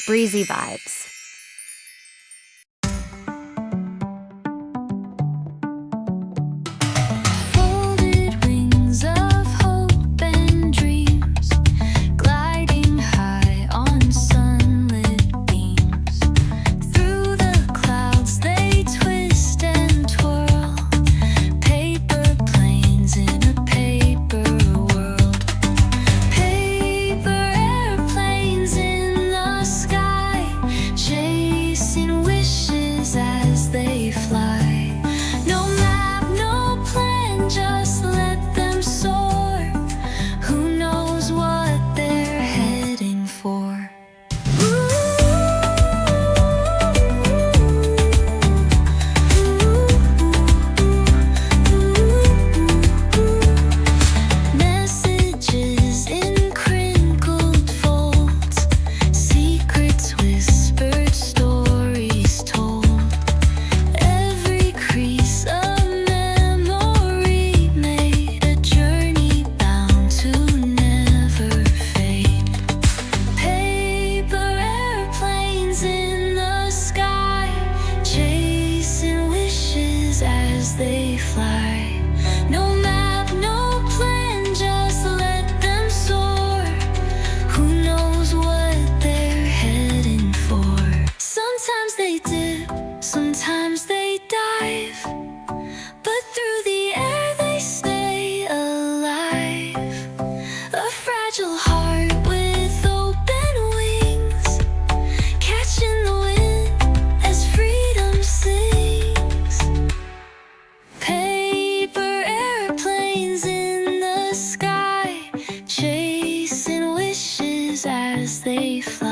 Breezy Vibes. Folded wings of hope and dreams, gliding high on sunlit beams. Through the clouds they twist and twirl, paper planes in a paper world. Paper airplanes in the sky, chasing wishes as they fly. No map, no plan, just let them soar. Who knows what they're heading for? Messages in crinkled folds, secrets whispered, stories told. Every crease a memory made, a journey bound to never fade. Paper airplanes in the sky, chasing wishes as they fly. No map, no plan, just let them soar. Who knows what they're heading for? Sometimes they dip, sometimes they dive, but through the air they stay alive. A fragile heart with open wings, catching the wind as freedom sings. Paper airplanes in the sky, chasing wishes as they fly.